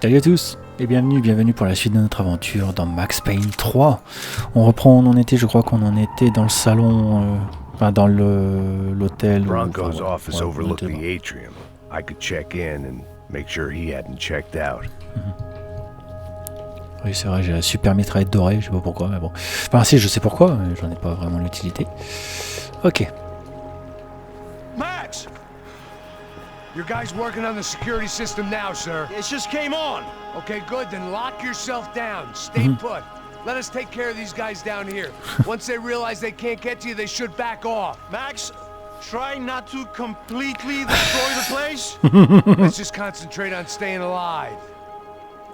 Salut à tous et bienvenue pour la suite de notre aventure dans Max Payne 3. On reprend où on en était, je crois qu'on en était dans le salon, enfin dans l'hôtel. Bronco's office overlooked the atrium. I could check in and make sure he hadn't checked out. Oui, c'est vrai, j'ai la super mitraillette dorée, je sais pas pourquoi, mais bon. Enfin si, je sais pourquoi, mais j'en ai pas vraiment l'utilité. Ok. Max! Your guy's working on the security system now, sir. It just came on. Okay, good. Then lock yourself down. Stay put. Let us take care of these guys down here. Once they realize they can't get to you, they should back off. Max, try not to completely destroy the place. Let's just concentrate on staying alive.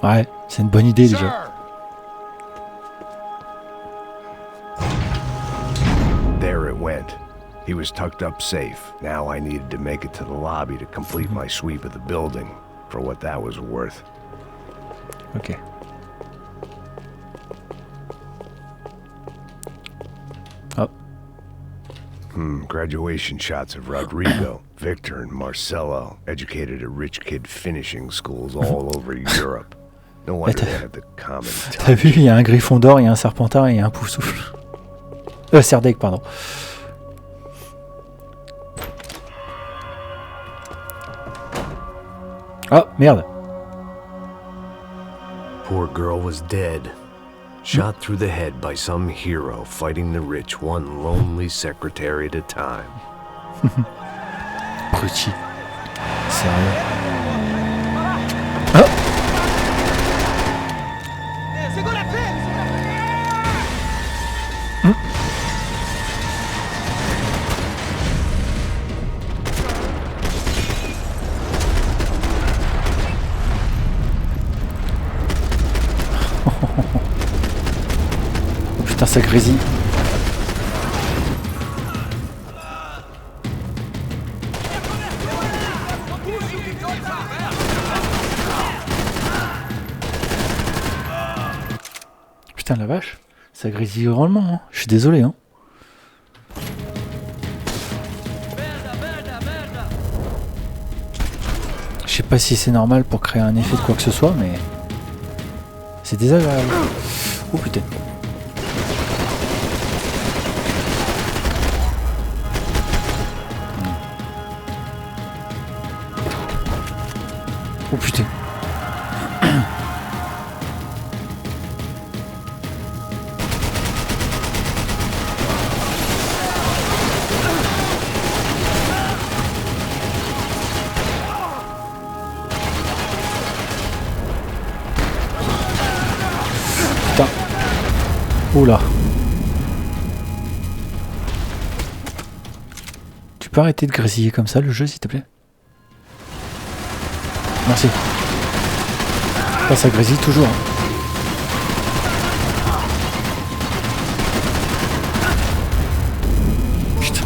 Ouais, c'est une bonne idée déjà. There it went. He was tucked up safe. Now I needed to make it to the lobby to complete my sweep of the building, for what that was worth. Ok. Oh. Graduation shots of Rodrigo, Victor, and Marcelo, educated at rich kid finishing schools all over Europe. No wonder they had the common touch. T'as vu, il y a un griffon d'or, il y a un serpentard et il y a un poufsouffle. Serdaigle, pardon. Oh, merde. Poor girl was dead. Shot through the head by some hero fighting the rich one lonely secretary at a time. Bruti. Sérieux. Oh. Putain, ça grésille. Putain, la vache. Ça grésille grandement, hein. Je suis désolé, hein. Je sais pas si c'est normal pour créer un effet de quoi que ce soit, mais... c'est désagréable. Oh putain. Oh putain. Putain. Oula. Tu peux arrêter de grésiller comme ça le jeu s'il te plaît? Merci. Ah, ça grésille toujours. Hein. Putain.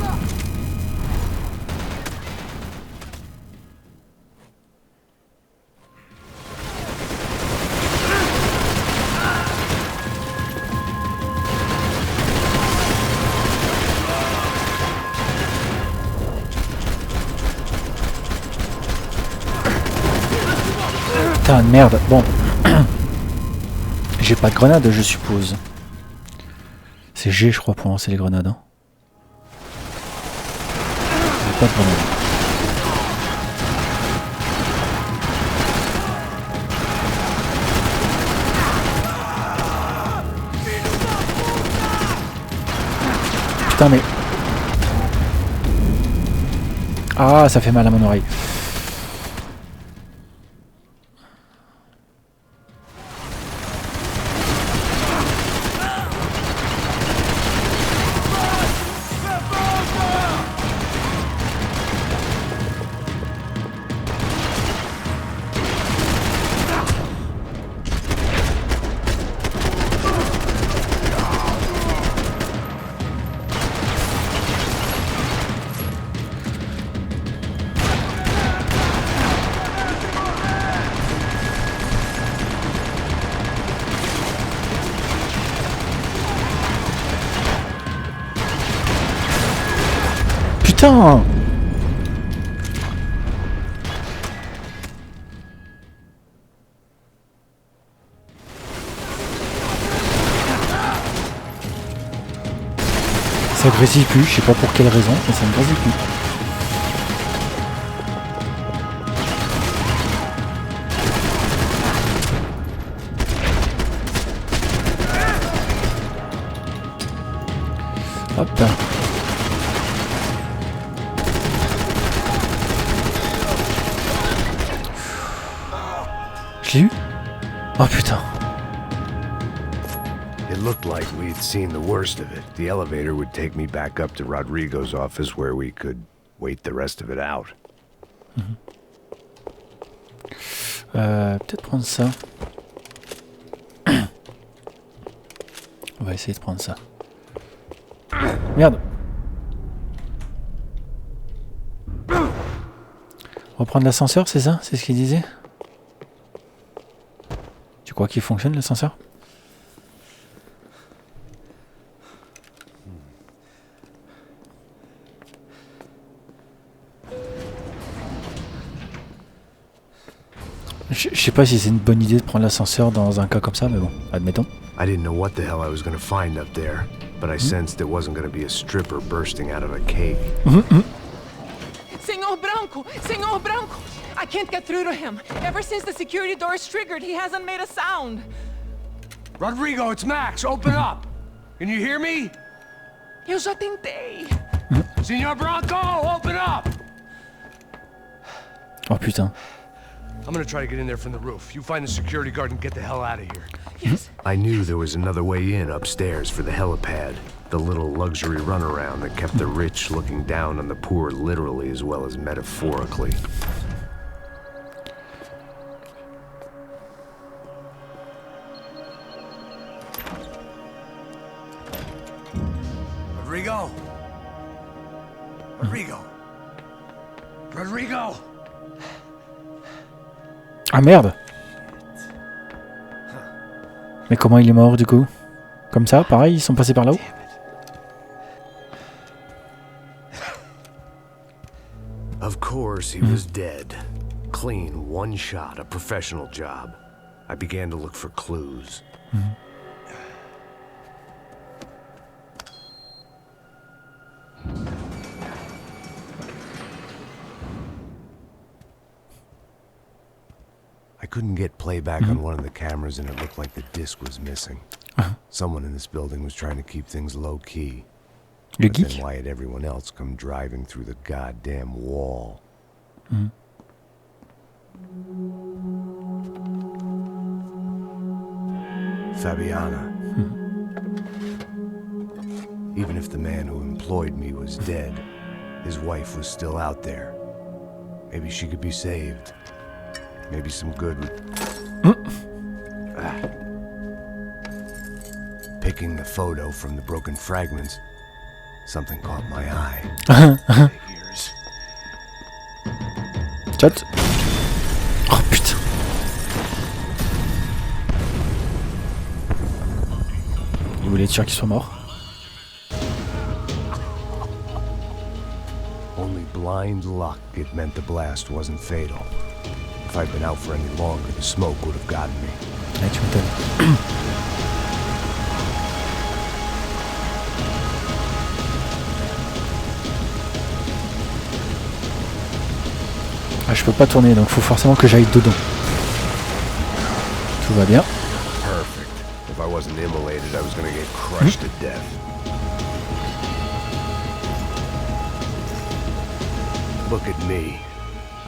Putain, merde. Bon. J'ai pas de grenade, je suppose. C'est G, je crois, pour lancer les grenades. Hein. J'ai pas de grenade. Putain, mais... ah, ça fait mal à mon oreille. Putain! ça grésille plus, je sais pas pour quelle raison, mais ça ne grésille plus. Hop. Je l'ai eu? Oh putain. It looked like we'd seen the worst of it. The elevator would take me back up to Rodrigo's office where we could wait the rest of it out. Peut-être prendre ça. On va essayer de prendre ça. Merde. Reprendre l'ascenseur, c'est ça? C'est ce qu'il disait? Tu crois qu'il fonctionne l'ascenseur? Je sais pas si c'est une bonne idée de prendre l'ascenseur dans un cas comme ça, mais bon, admettons. I didn't know what the hell I was going to find up there, but I sensed it wasn't going to be a stripper bursting out of a cake. Senor Branco! Senor Branco! I can't get through to him. Ever since the security door is triggered, he hasn't made a sound. Rodrigo, it's Max. Open up. Can you hear me? Eu já tentei. Senor Branco, open up. Oh putain. I'm gonna try to get in there from the roof. You find the security guard and get the hell out of here. Yes. I knew there was another way in upstairs for the helipad, the little luxury runaround that kept the rich looking down on the poor literally as well as metaphorically. Rodrigo? Rodrigo? Rodrigo? Ah merde! Mais comment il est mort du coup? Comme ça, pareil, ils sont passés par là-haut? Of course, he was dead. Clean, one shot, a professional job. I began to look for clues. I couldn't get playback on one of the cameras and it looked like the disc was missing. Someone in this building was trying to keep things low-key. Le But then geek? why had everyone else come driving through the goddamn wall? Fabiana. Even if the man who employed me was dead, his wife was still out there. Maybe she could be saved. Maybe some good would... Picking the photo from the broken fragments, something caught my eye. Ears. Chat. Oh putain. Il voulait être sûr qu'il soit mort. Only blind luck it meant the blast wasn't fatal. If I'd been out for any longer, the smoke would have gotten me. Ouais, tu m'étonnes. Ah, je peux pas tourner, donc faut forcément que j'aille dedans. Tout va bien. Perfect. If I wasn't immolated, I was gonna get crushed to death. Look at me.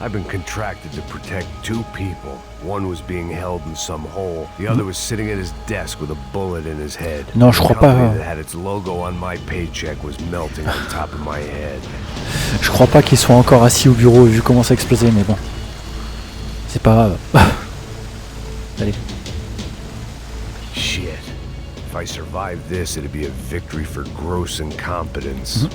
I've been contracted to protect two people. One was being held in some hole. The other was sitting at his desk with a bullet in his head. Non, je crois The company pas. that had its logo on my paycheck was melting on top of my head. Je crois pas qu'ils soient encore assis au bureau vu comment ça a explosé, mais bon. C'est pas grave. Allez. Shit. If I survived this, it'd be a victory for gross incompetence.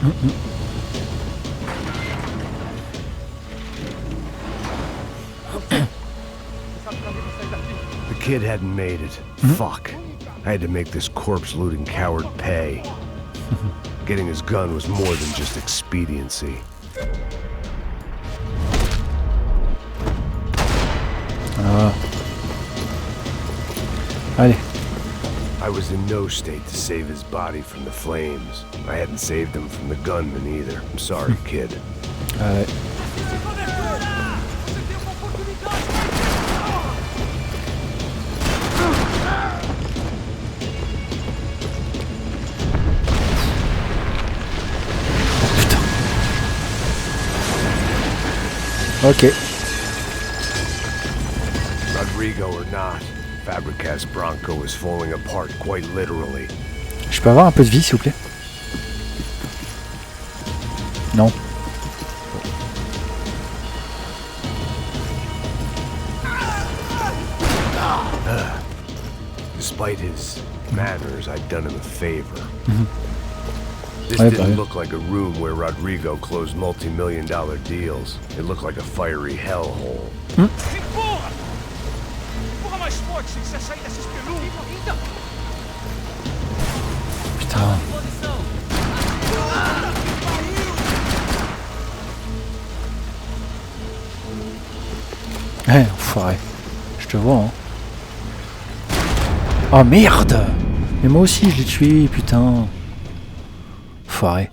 The kid hadn't made it. Fuck. I had to make this corpse-looting coward pay. Getting his gun was more than just expediency. Ah. Allez. I was in no state to save his body from the flames. I hadn't saved him from the gunman either. I'm sorry, kid. Ouais. Ok. Rodrigo or not, Fabregas Bronco is falling apart quite literally. Je peux avoir un peu de vie, s'il vous plaît? Non. Despite his manners, I'd done him a favor. This Ouais, didn't bah, look like a room where Rodrigo closed multi-million-dollar deals. It looked like a fiery hellhole. Putain. Ouais, enfoiré. Je te vois, hein. Oh merde! Mais moi aussi je l'ai tué, putain. Enfoiré.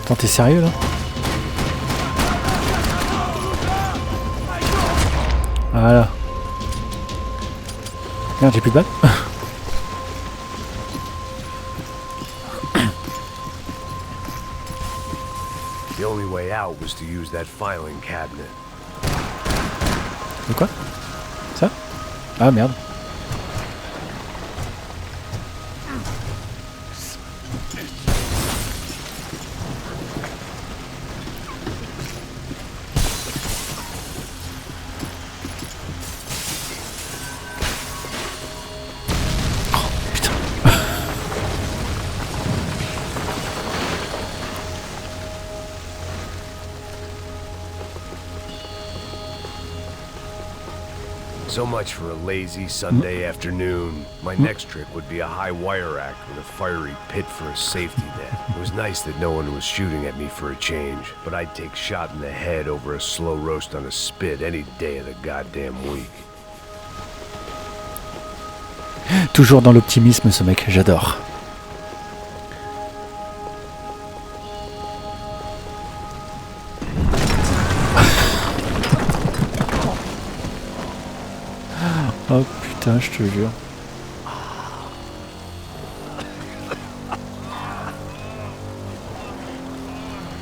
Attends, t'es sérieux là? Voilà. Merde, j'ai plus de balles. The only way out was to use that filing cabinet. De quoi? Ça? Ah merde. So much for a lazy Sunday afternoon. My next trick would be a high wire act with a fiery pit for a safety net. It was nice that no one was shooting at me for a change, but I'd take shot in the head over a slow roast on a spit any day of the goddamn week. Toujours dans l'optimisme ce mec, j'adore. Oh putain, je te jure.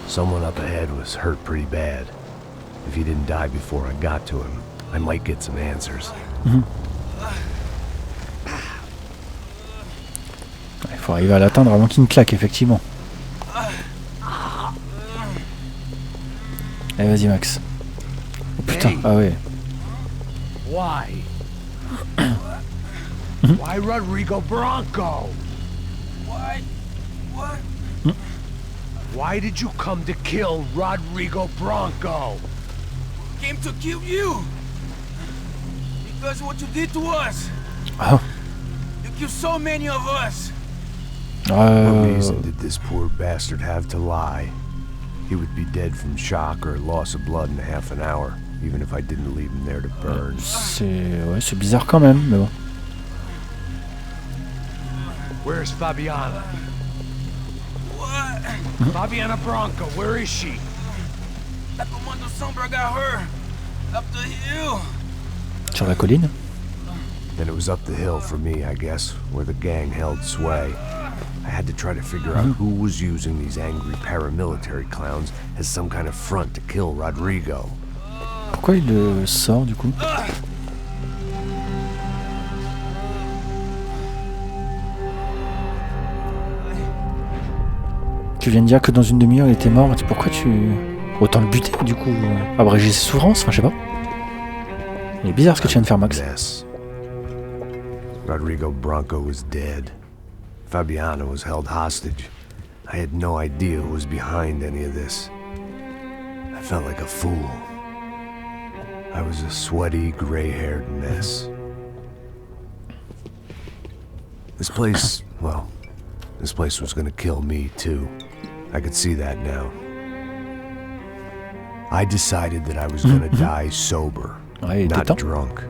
Someone up ahead was hurt pretty bad. If he didn't die before I got to him, I might get some answers. Il faut arriver à l'atteindre avant qu'il me claque, effectivement. Allez, vas-y, Max. Oh putain, ah ouais. Why? Why Rodrigo Bronco? Why? What? Why did you come to kill Rodrigo Bronco? Came to kill you. Because of what you did to us. Ah. You killed so many of us. What reason did this poor bastard have to lie? He would be dead from shock or loss of blood in half an hour, even if I didn't leave him there to burn. C'est bizarre quand même, mais bon. Where's Fabiana? What? Fabiana Bronco, where is she? That Commander Sombra got her. Up the hill. Sur la colline? Then it was up the hill for me, I guess, where the gang held sway. I had to try to figure out who was using these angry paramilitary clowns as some kind of front to kill Rodrigo. Pourquoi il le sort du coup? Tu viens de dire que dans une demi-heure il était mort, pourquoi tu... Autant le buter du coup, abréger ses souffrances, enfin je sais pas. Il est bizarre ce que tu viens de faire, Max. Yes. Rodrigo Bronco was dead. Fabiana was held hostage. I had no idea who was behind any of this. I felt like a fool. I was a sweaty, gray-haired mess. This place, well, this place was gonna kill me too. I could see that now. I decided that I was gonna die sober, Ouais, not détends. drunk.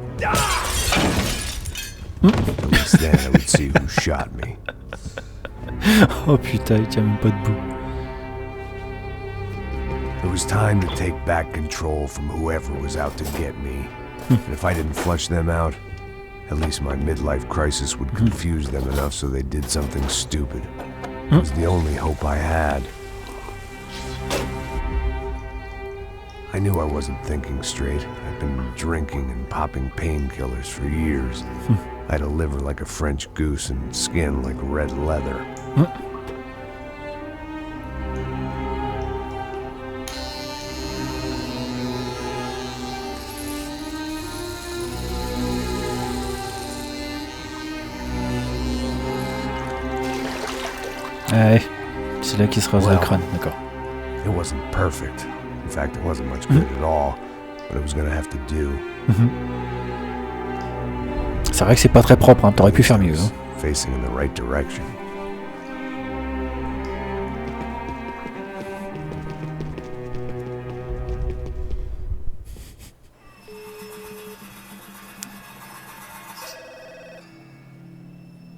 At least then I would see who shot me. Oh putain, il tient même pas debout. It was time to take back control from whoever was out to get me. And if I didn't flush them out, at least my midlife crisis would confuse them enough so they did something stupid. It was the only hope I had. I knew I wasn't thinking straight. I'd been drinking and popping painkillers for years. I had a liver like a French goose and skin like red leather. Ouais, c'est là qu'il se rase le crâne, d'accord. It wasn't perfect. In fact, it wasn't much good at all. But it was gonna have to do. C'est vrai que c'est pas très propre, hein. T'aurais pu faire mieux. Hein. Facing in the right direction.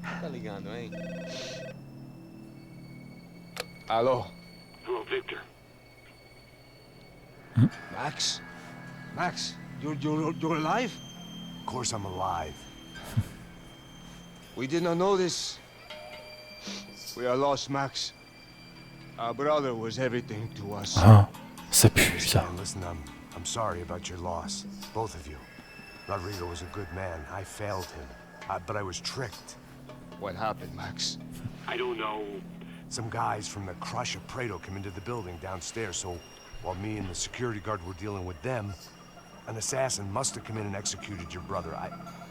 Tá ligando, hein? Alô? Hello, Victor. Max? Max, you're alive? Of course I'm alive. We did not know this. We are lost, Max. Our brother was everything to us. Ah, ça pue, ça. Listen, I'm sorry about your loss. Both of you. Rodrigo was a good man. I failed him. But I was tricked. What happened, Max? I don't know. Some guys from the Crush of Prado came into the building downstairs, so while me and the security guard were dealing with them, an assassin must have come in and executed your brother.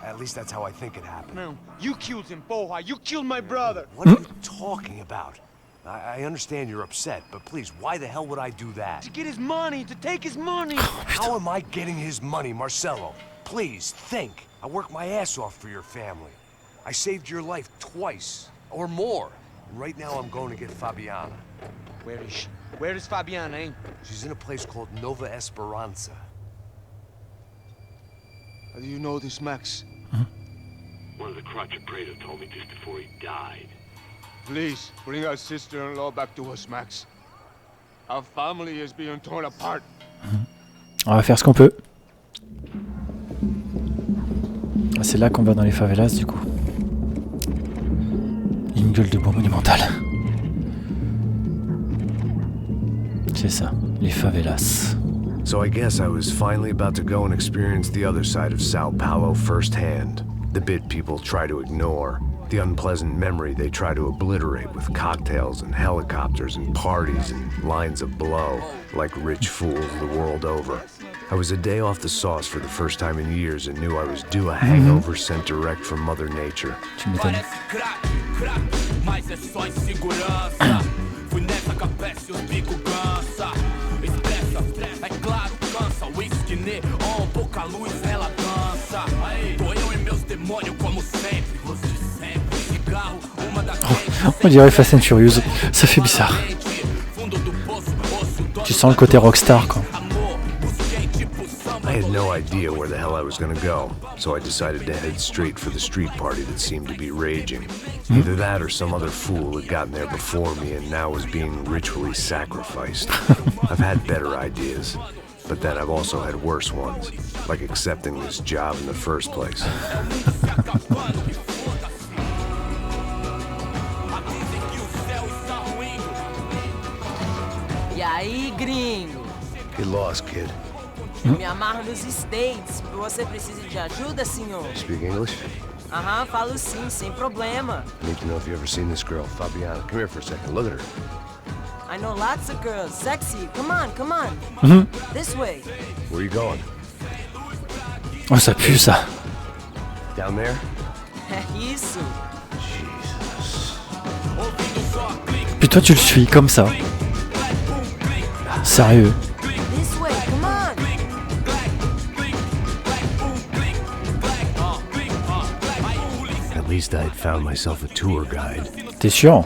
At least that's how I think it happened. No, you killed him, Boha. You killed my brother. What are you talking about? I understand you're upset, but please, why the hell would I do that? To get his money, to take his money. How am I getting his money, Marcelo? Please, think. I worked my ass off for your family. I saved your life twice, or more. And right now I'm going to get Fabiana. Where is she? Where is Fabiana, eh? She's in a place called Nova Esperanza. How do you know this, Max? One of the Crotch of Prado told me just before he died. Please, bring our sister-in-law back to us, Max. Our family is being torn apart. On va faire ce qu'on peut. Ah, c'est là qu'on va dans les favelas, du coup. Une gueule de bois monumentale. C'est ça, les favelas. So I guess I was finally about to go and experience the other side of Sao Paulo firsthand. The bit people try to ignore. The unpleasant memory they try to obliterate with cocktails and helicopters and parties and lines of blow, like rich fools the world over. I was a day off the sauce for the first time in years and knew I was due a hangover sent direct from Mother Nature. Tu m'étonnes. Mas é só insegurança. Fui nessa capeste, os bico cansa. Expressa, é claro, cansa. Whisky neon, pouca luz, ela dança. Tô eu e meus demônios como sempre. Você sempre, cigarro, uma das On dirait Fast and Furious, ça fait bizarre. Tu sens le côté rockstar, quoi. I had no idea where the hell I was gonna go, so I decided to head straight for the street party that seemed to be raging. Either that or some other fool had gotten there before me and now was being ritually sacrificed. I've had better ideas, but then I've also had worse ones, like accepting this job in the first place. E aí, gringo? Get lost, kid. Eu me amarro nos States. Você precisa de ajuda, senhor? Speak English? Aham, falo sim, sem problema. I need to know if you've ever seen this girl, Fabiana. Come here for a second. Look at her. I know lots of girls. Sexy. Come on, come on. This way. Where are you going? Oh, ça pue, ça. Down there? É isso. Jesus. Puis toi, tu le suis comme ça. Sérieux. This way, come on. At least I had found myself a tour guide. T'es sûr?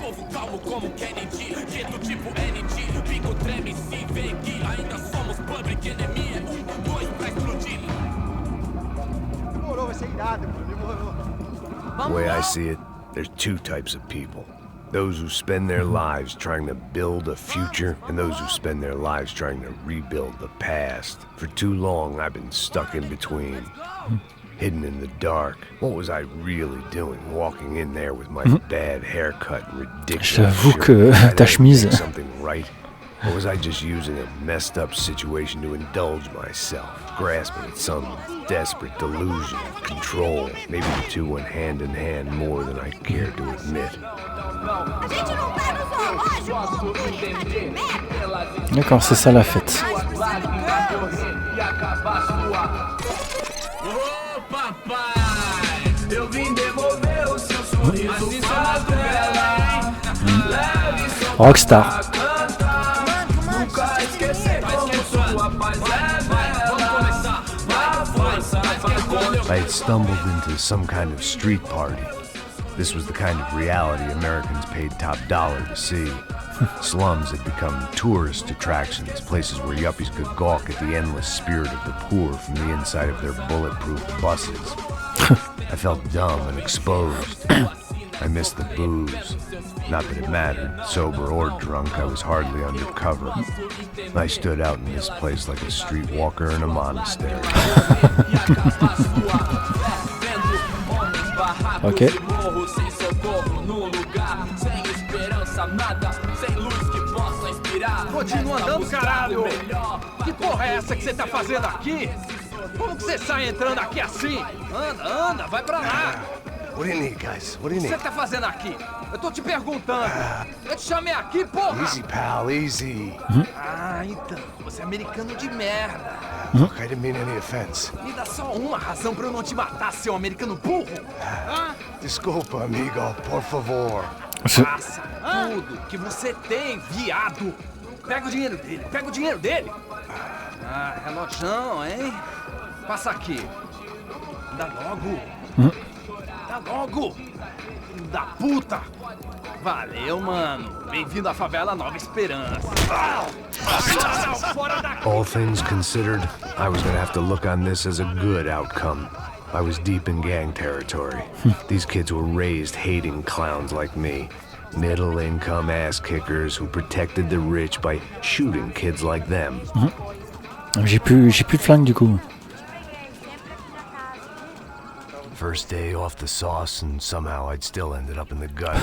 The way I see it, there's two types of people. Those who spend their lives trying to build a future, and those who spend their lives trying to rebuild the past. For too long, I've been stuck in between. Hidden in the dark. What was I really doing walking in there with my bad haircut and ridiculous J'avoue shirt? que I ta didn't chemise. think something right? Or was I just using a messed up situation to indulge myself, grasping at some desperate delusion of control? Maybe the two went hand in hand more than I care to admit. D'accord, c'est ça la fête. Rockstar. I had stumbled into some kind of street party. This was the kind of reality Americans paid top dollar to see. Slums had become tourist attractions, places where yuppies could gawk at the endless spirit of the poor from the inside of their bulletproof buses. I felt dumb and exposed. I missed the booze. Not that it mattered. Sober or drunk, I was hardly undercover. I stood out in this place like a streetwalker in a monastery. Ok. Continua andando, caralho! Que porra é essa que você tá fazendo aqui? Como que você sai entrando aqui assim? Anda, vai pra lá! What do you need, guys? What do you O que need? você tá fazendo aqui? Eu tô te perguntando. Eu te chamei aqui, porra! Easy, pal, easy. Ah, então. Você é americano de merda. Look, I didn't mean any offense. Me dá só uma razão pra eu não te matar, seu americano burro. Desculpa, amigo, por favor. Passa tudo que você tem, viado. Pega o dinheiro dele. Ah, relojão, hein? Passa aqui. Dá logo. Filho da puta. Valeu, mano. Bem-vindo à favela Nova Esperança. Fora daqui. All things considered, I was gonna have to look on this as a good outcome. I was deep in gang territory. These kids were raised hating clowns like me. Middle-income ass-kickers who protected the rich by shooting kids like them. J'ai plus de flingue du coup. First day off the sauce, and somehow I'd still ended up in the gutter.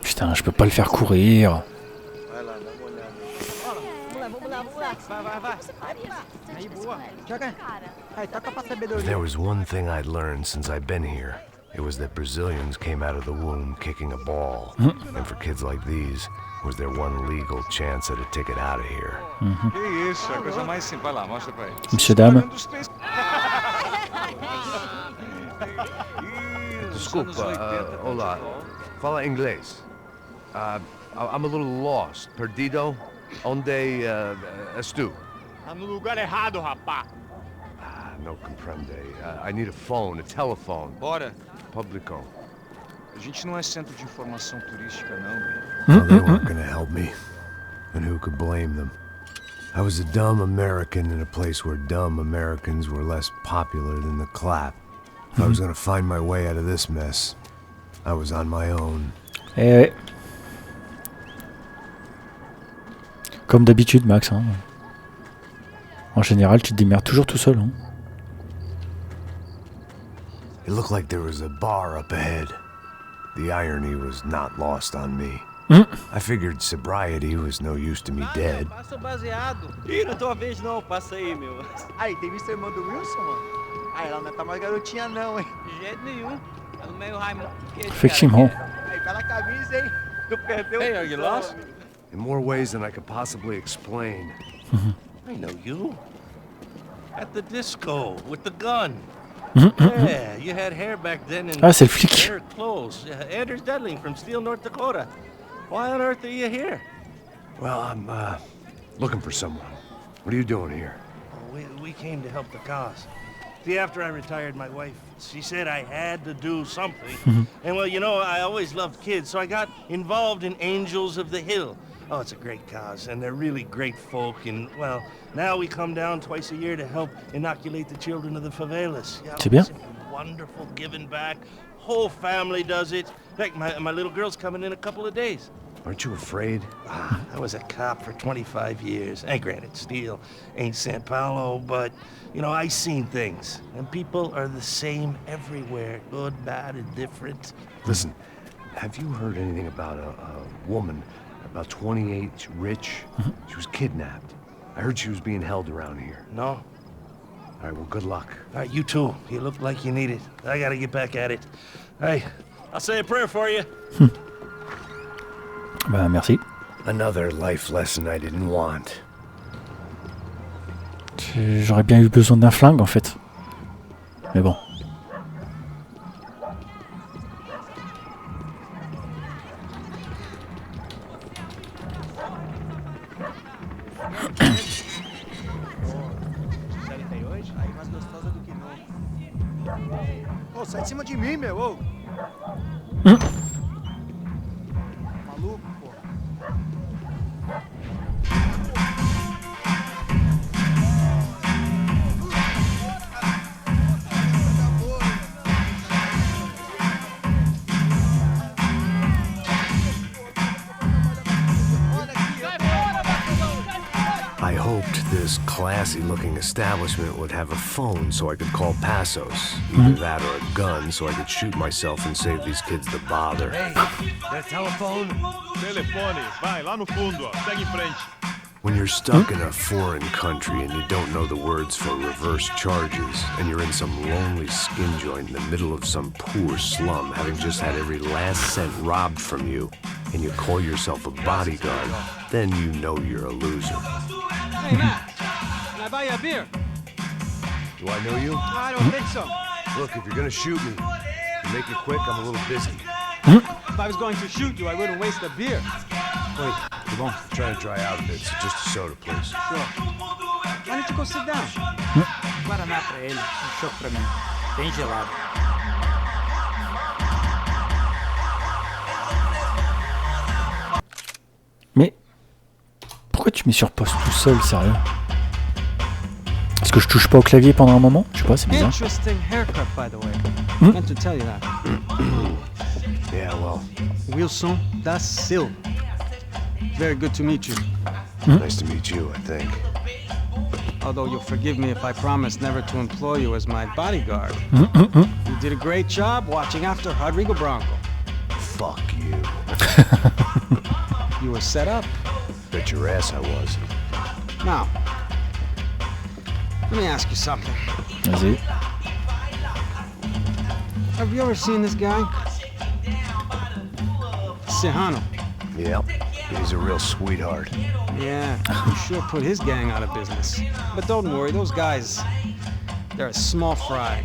Putain, je peux pas le faire courir. If there was one thing I'd learned since I've been here, it was that Brazilians came out of the womb kicking a ball. And for kids like these, was their one legal chance at a ticket out of here. Que isso, é a coisa mais simples. Vai lá, mostra pra ele. Monsieur, dame. Desculpa, olá. Fala inglês. I'm a little lost. Perdido? Onde estou? Tá no lugar errado, rapá. No comprende. I need a phone, a telephone. Bora. Publico. A gente não é centro de informação turística, não, velho. Well, they weren't gonna help me. And who could blame them? I was a dumb American in a place where dumb Americans were less popular than the clap. If I was gonna find my way out of this mess, I was on my own. Eh ouais. Comme d'habitude, Max. Hein. En général, tu te démerdes toujours tout seul. Hein. It looked like there was a bar up ahead. The irony was not lost on me. I figured sobriety was no use to me dead. Passa o baseado. Ih, não é tua vez não, passa aí, meu. Aí, tem visto a irmã do Wilson, mano? Aí, ela não tá mais garotinha não, hein? De jeito nenhum. Tá no meio Raimundo. Effectivement. Aí, bela camisa, hein? Tu perdeu. Hey, are you lost? In more ways than I could possibly explain. I know you. At the disco, with the gun. Yeah, you had hair back then and Ah, c'est le flic. hair clothes. Anders Dedling from Steele, North Dakota. Why on earth are you here? Well, I'm looking for someone. What are you doing here? We came to help the cause. See, after I retired, my wife, she said I had to do something. And well, you know, I always loved kids, so I got involved in Angels of the Hill. Oh, it's a great cause, and they're really great folk, and, well, now we come down twice a year to help inoculate the children of the favelas. Yeah, C'est bien. it's wonderful giving back. Whole family does it. Heck, my little girl's coming in a couple of days. Aren't you afraid? I was a cop for 25 years. And granted, Steel ain't San Paulo, but, you know, I seen things. And people are the same everywhere. Good, bad, and different. Listen, have you heard anything about a woman, about 28, rich? She was kidnapped. I heard she was being held around here. No? All right, well, good luck. All right, you too. You look like you need it. I gotta get back at it. Hey, I'll say a prayer for you. Bah, merci. Another life lesson I didn't want. J'aurais bien eu besoin d'un flingue en fait. Mais bon. Ô, sai de cima de mim, meu, ô. Maluco, pô. I hoped this classy-looking establishment would have a phone so I could call Passos. Either that or a gun so I could shoot myself and save these kids the bother. Hey, got a telephone? Telefone, vai, lá no fundo, ó. Segue em frente. When you're stuck in a foreign country and you don't know the words for reverse charges, and you're in some lonely skin joint in the middle of some poor slum, having just had every last cent robbed from you, and you call yourself a bodyguard, then you know you're a loser. Hey, Matt, can I buy you a beer? Do I know you? I don't think so. Look, if you're gonna shoot me, make it quick, I'm a little busy. If I was going to shoot you, I wouldn't waste a beer. Wait, come on. I'm trying to dry out a bit, so just a soda, please. Sure. Why don't you go sit down? Guaraná pra ele, choco pra mim. Bem gelado. Mais pourquoi tu mets sur pause tout seul, sérieux? Est-ce que je touche pas au clavier pendant un moment? Je sais pas, c'est bizarre. Interesting haircut, by the way. Meant to tell you that. Yeah, well. Wilson da Silva. Very good to meet you. Nice to meet you, I think. Although you'll forgive me if I promise never to employ you as my bodyguard. You did a great job watching after Rodrigo Branco. Fuck you. You were set up. Bet your ass I was. Now, let me ask you something. Vas-y. Have you ever seen this guy? Serrano. Yep. He's a real sweetheart. Yeah, you sure put his gang out of business. But don't worry, those guys, they're a small fry.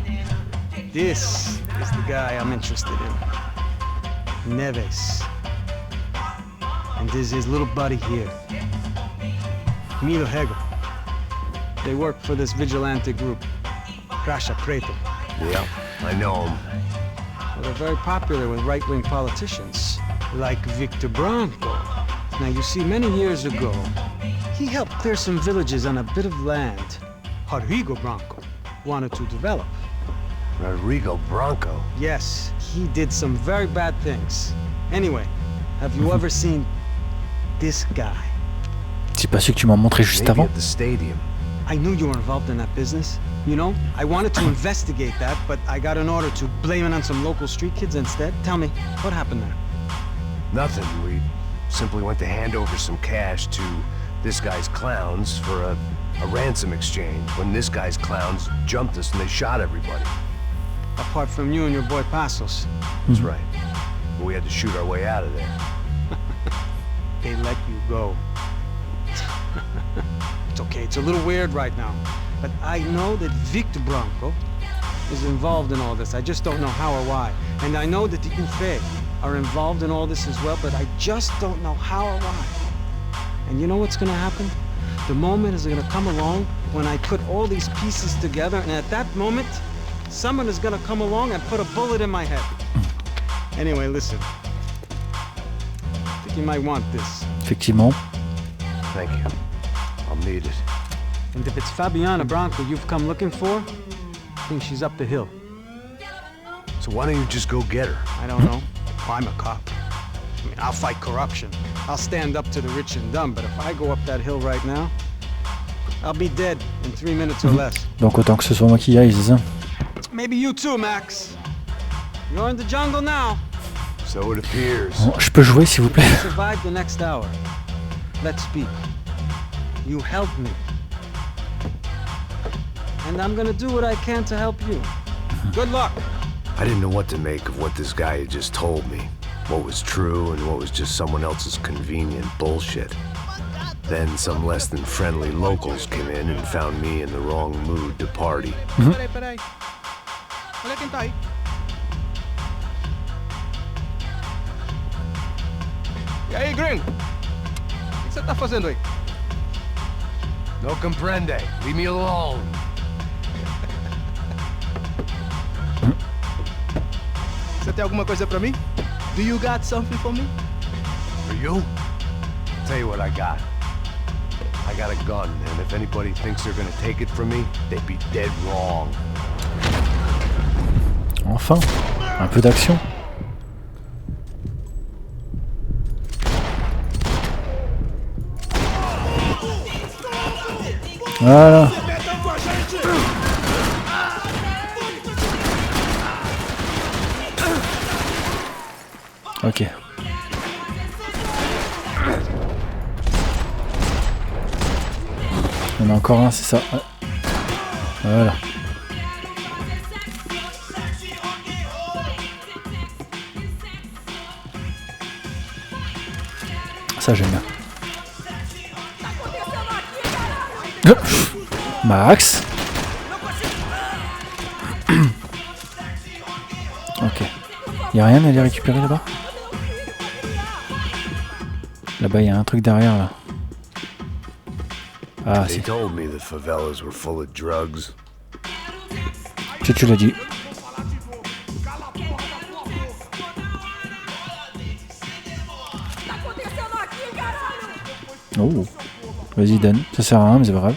This is the guy I'm interested in. Neves. And this is his little buddy here. Milo Hegel. They work for this vigilante group, Graxa Preto. Yep, I know him. Well, they're very popular with right-wing politicians, like Victor Branco. Now, you see, many years ago, he helped clear some villages on a bit of land Rodrigo Branco wanted to develop. Rodrigo Branco? Yes, he did some very bad things. Anyway, have you ever seen this guy? C'est pas celui que tu m'as montré juste avant? At the stadium. I knew you were involved in that business. You know, I wanted to investigate that, but I got an order to blame it on some local street kids instead. Tell me, what happened there? Nothing. We simply went to hand over some cash to this guy's clowns for a ransom exchange when this guy's clowns jumped us and they shot everybody. Apart from you and your boy Passos. That's right. But we had to shoot our way out of there. They let you go. It's okay, it's a little weird right now. But I know that Victor Branco is involved in all this. I just don't know how or why. And I know that the UFE are involved in all this as well, but I just don't know how or why. And you know what's gonna happen? The moment is gonna come along when I put all these pieces together, and at that moment, someone is gonna come along and put a bullet in my head. Anyway, listen. I think you might want this. Effectivement. Thank you. I'll need it. And if it's Fabiana Branco you've come looking for, I think she's up the hill. So why don't you just go get her? I don't know. I'm a cop. I mean, I'll fight corruption. I'll stand up to the rich and dumb, but if I go up that hill right now, I'll be dead in 3 minutes or less. Donc autant que ce soit moi qui y aille, c'est ça? Maybe you too, Max. You're in the jungle now. So it appears. Bon, je peux jouer s'il vous plaît? Survive the next hour. Let's speak. You helped me. And I'm gonna do what I can to help you. Good luck. I didn't know what to make of what this guy had just told me. What was true and what was just someone else's convenient bullshit. Then some less than friendly locals came in and found me in the wrong mood to party. Peraí. Olha quem tá aí. E aí, gringo? O que você tá fazendo aí? No comprende. Leave me alone. Você tem alguma coisa pra mim? Do you got something for me? For you? Tell you what I got. I got a gun, and if anybody thinks they're gonna take it from me, they'd be dead wrong. Enfin, un peu d'action. Voilà. Ok. Il y en a encore un, c'est ça. Ouais. Voilà. Ça j'aime bien. Max. Ok. Y a rien à aller récupérer là-bas? Là-bas y a un truc derrière là. Ah They si. told me the favelas were full of drugs. Tu l'as dit. Oh. Vas-y donne. Ça sert à rien mais c'est pas grave.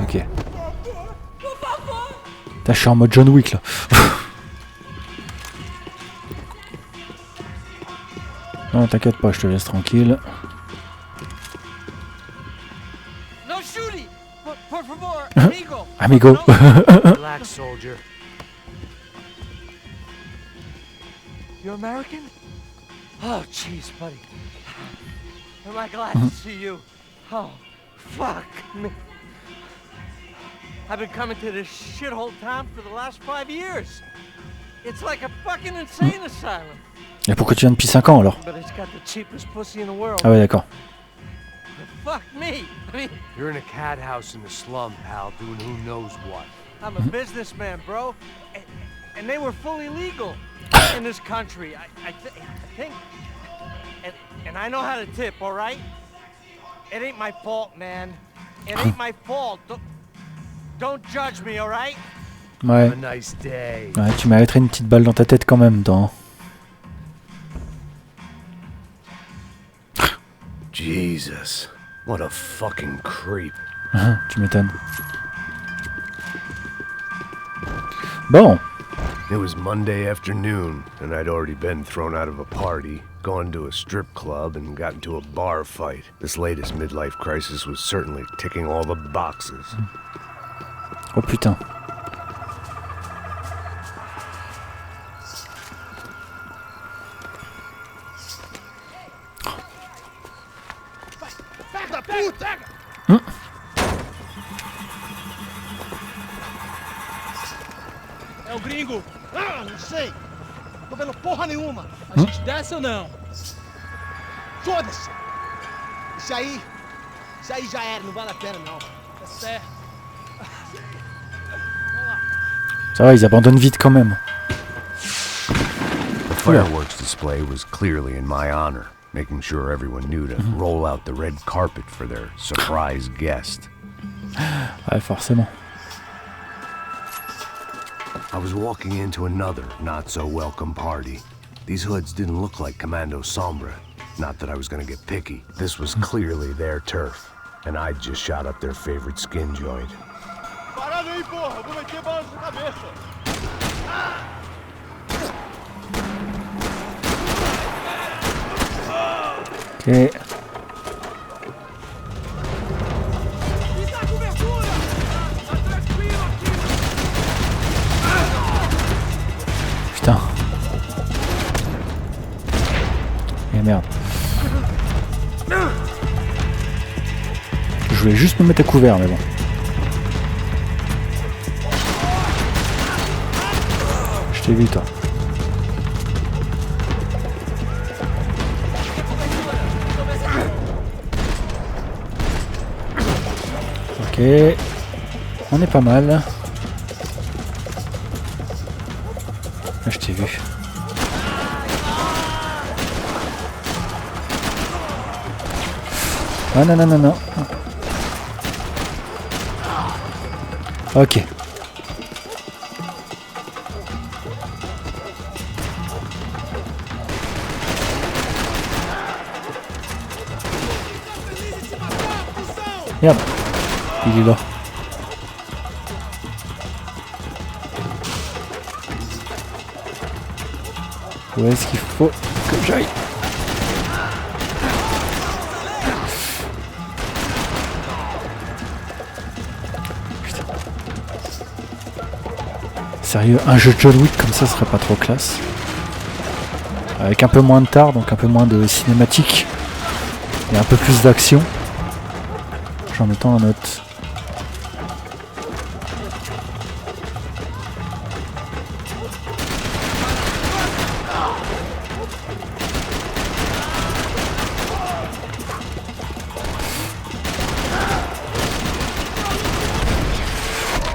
Ok. Putain, je suis en mode John Wick là. Non, t'inquiète pas, je te laisse tranquille. No shooting! Por favor, amigo! Amigo. Relax, soldier. You American? Oh, jeez, buddy. Am I glad to see you? Oh, fuck me. I've been coming to this shithole town for the last 5 years. It's like a fucking insane asylum. Et pourquoi tu viens depuis 5 ans alors? But it's got the cheapest pussy in the world. Ah ouais d'accord. Fuck me. I mean, You're in a cat house in the slum, pal, doing who knows what. I'm a businessman, bro. And they were fully legal in this country. I think. And I know how to tip, all right? It ain't my fault, man. It ain't my fault. Don't judge me, all right? Ouais. Have a nice day. Ouais, tu m'arrêterais une petite balle dans ta tête quand même, dans. Jesus, what a fucking creep. Tu m'étonnes. Bon. It was Monday afternoon, and I'd already been thrown out of a party, gone to a strip club, and got into a bar fight. This latest midlife crisis was certainly ticking all the boxes. Oh putain. É o gringo. Ah, não sei. Tô vendo porra nenhuma. A gente desce ou não? Foda-se. Isso aí já era, não vale a pena não. Tá certo. Ça va, ils abandonnent vite quand même. fireworks display was clearly in my honor, making sure everyone knew to roll out the red carpet for their surprise guest. Ouais, forcément. I was walking into another not-so-welcome party. These hoods didn't look like Commando Sombra. Not that I was gonna get picky. This was clearly their turf, and I'd just shot up their favorite skin joint. Parada aí, porra! Vou meter bala na cabeça! Ok. Putain. Et merde. Je voulais juste me mettre à couvert, mais bon. Je t'ai vu, toi. Ok. On est pas mal. Là, je t'ai vu. Ah non, non, non, non. Ok. Merde. Il est là. Où est-ce qu'il faut que j'aille? Putain. Sérieux, un jeu de John Wick comme ça serait pas trop classe. Avec un peu moins de tard, donc un peu moins de cinématique. Et un peu plus d'action. J'en mettant un autre.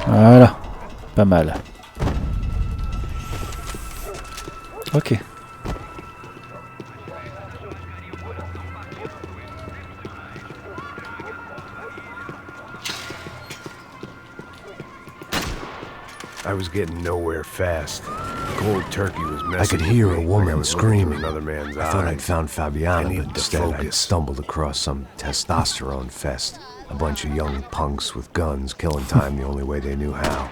Voilà, pas mal. Ok. I was getting nowhere fast. Cold turkey was messing. I could hear a woman screaming. Another man's I thought I'd found Fabiana, but instead I stumbled across some testosterone fest. A bunch of young punks with guns killing time the only way they knew how.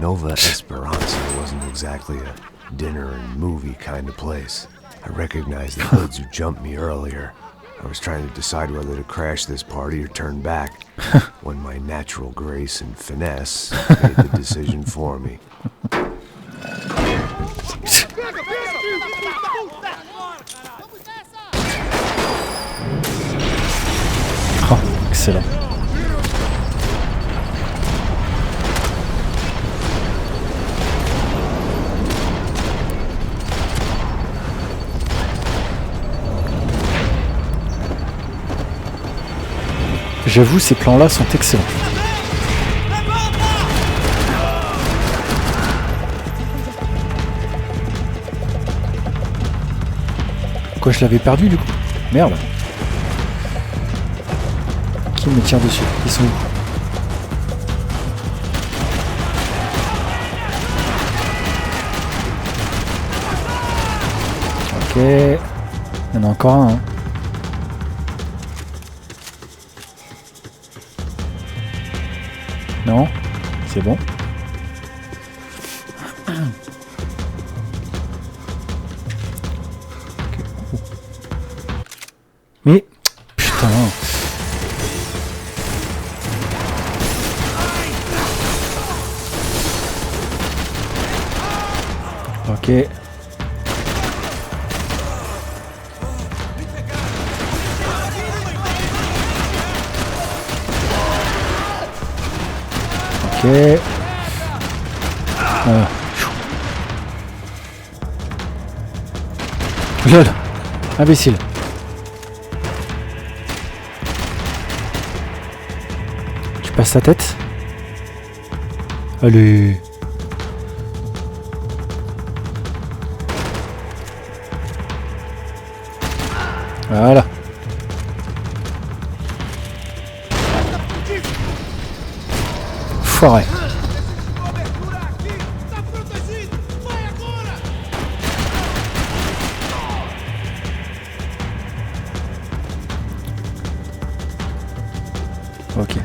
Nova Esperanza wasn't exactly a dinner and movie kind of place. I recognized the hoods who jumped me earlier. I was trying to decide whether to crash this party or turn back, when my natural grace and finesse made the decision for me. Oh, excellent. J'avoue, ces plans-là sont excellents. Quoi, je l'avais perdu du coup? Merde. Qui me tire dessus? Ils sont où? Ok. Il y en a encore un. Hein. Non, c'est bon. Mais putain. Ok. Ok. Lol. Imbécile. Tu passes ta tête? Allez. Voilà. Foiré. Ok.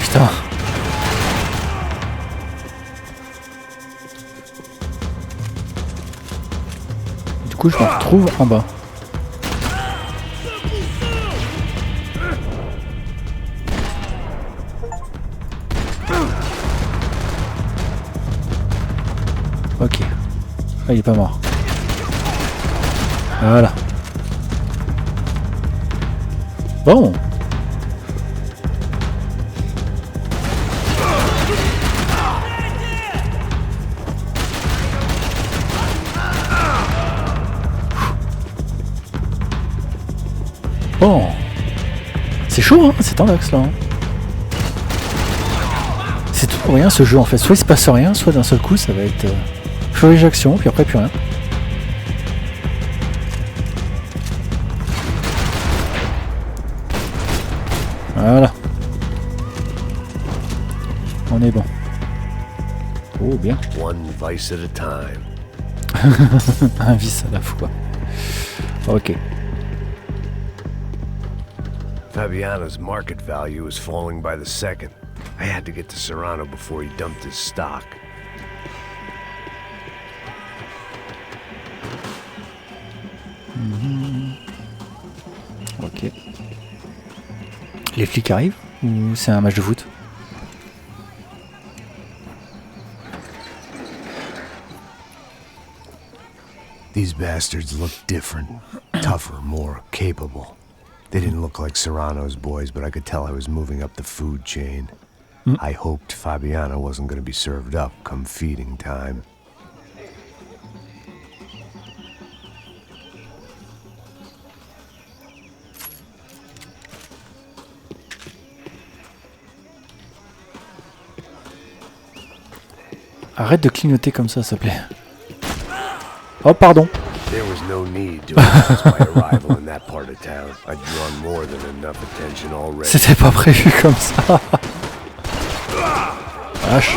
Putain. Du coup, je me retrouve en bas. Ok. Ah, il est pas mort. Voilà. Bon. Bon. C'est chaud, hein, c'est tendax là. Hein. C'est tout pour rien ce jeu en fait. Soit il se passe rien, soit d'un seul coup ça va être chevalier d'action, puis après plus rien. Voilà. On est bon. Oh bien. One vice at a time. Un vice à la fois. Ok. Fabiana's market value is falling by the second. I had to get to Serrano before he dumped his stock. Ok. Les flics arrivent ou c'est un match de foot? These bastards look different, tougher, more capable. They didn't look like Serrano's boys, but I could tell I was moving up the food chain. I hoped Fabiana wasn't going to be served up come feeding time. Arrête de clignoter comme ça, s'il te plaît. Oh, pardon. There was no need to announce my arrival in that part of town. I'd drawn more than enough attention already. C'était pas prévu comme ça. Vache.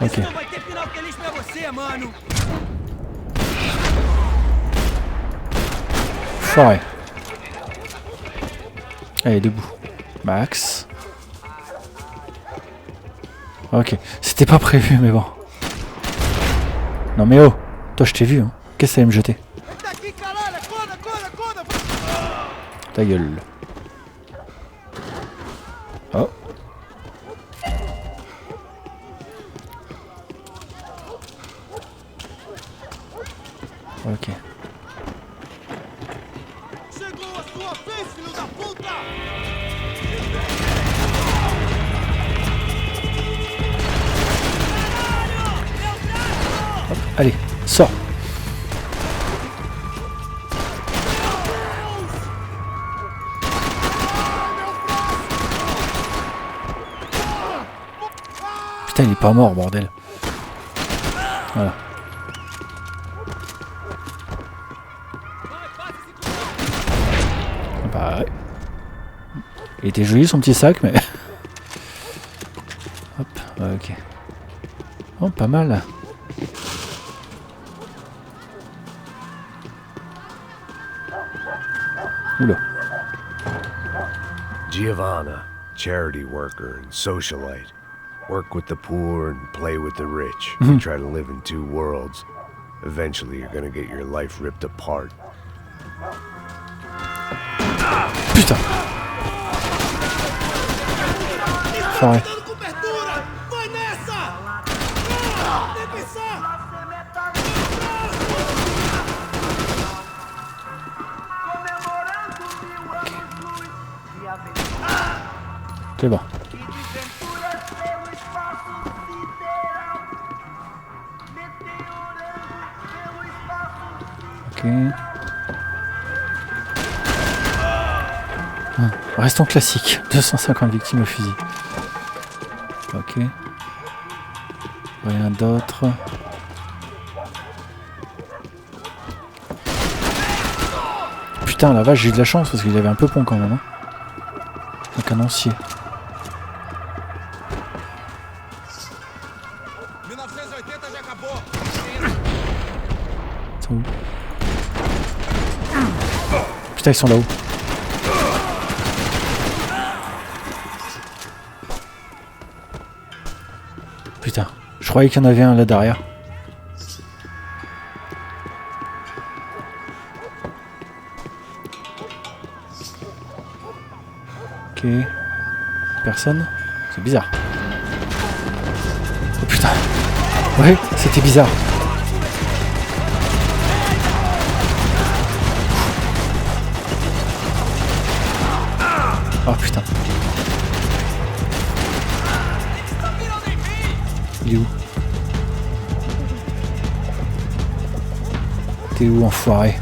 Ok. Foiré. Allez, debout. Max. Ok. C'était pas prévu, mais bon. Non mais oh. Toi, je t'ai vu, hein. Qu'est-ce que ça allait me jeter? Ta gueule. Oh. Ok. Hop, allez, sors. Putain, il est pas mort, bordel. Voilà. Bah ouais. Il était joli son petit sac, mais... Hop, ok. Oh, pas mal. Oula. Giovanna, charity worker and socialite. Work with the poor and play with the rich. You try to live in two worlds. Eventually you're gonna get your life ripped apart. Putain. Foiré. C'est bon. Ok. Restons classiques. 250 victimes au fusil. Ok. Rien d'autre. Putain, la vache, j'ai eu de la chance parce qu'il avait un peu pont quand même. Hein. Un canoncier. Ils sont où? Putain, ils sont là-haut. Putain, je croyais qu'il y en avait un là derrière. Ok. Personne? C'est bizarre. Oh putain. Ouais, c'était bizarre. Oh putain. Il est où? T'es où, enfoiré?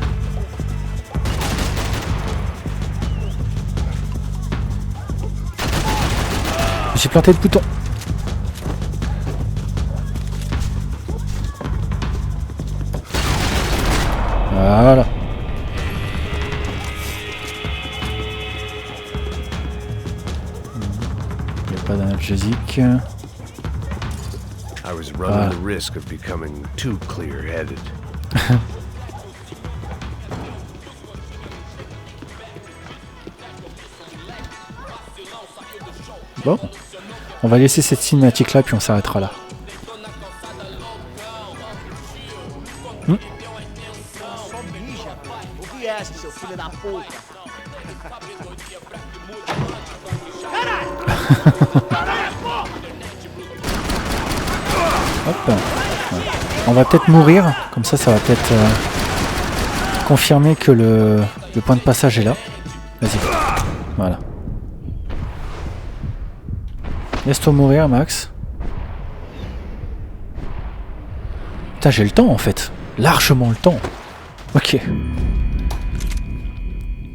J'ai planté le bouton. Voilà. Il n'y a pas d'analgésique. I was running the risk of becoming too clear-headed. Bon, on va laisser cette cinématique là puis on s'arrêtera là. Hop. Ouais. On va peut-être mourir, comme ça va peut-être confirmer que le point de passage est là. Vas-y. Voilà. Laisse-toi mourir, Max. Putain, j'ai le temps en fait. Largement le temps. Ok.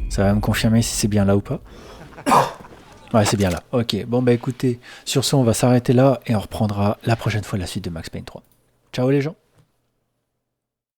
Ça va me confirmer si c'est bien là ou pas. Ouais, c'est bien là. Ok. Bon, bah écoutez, sur ce, on va s'arrêter là et on reprendra la prochaine fois la suite de Max Payne 3. Ciao les gens.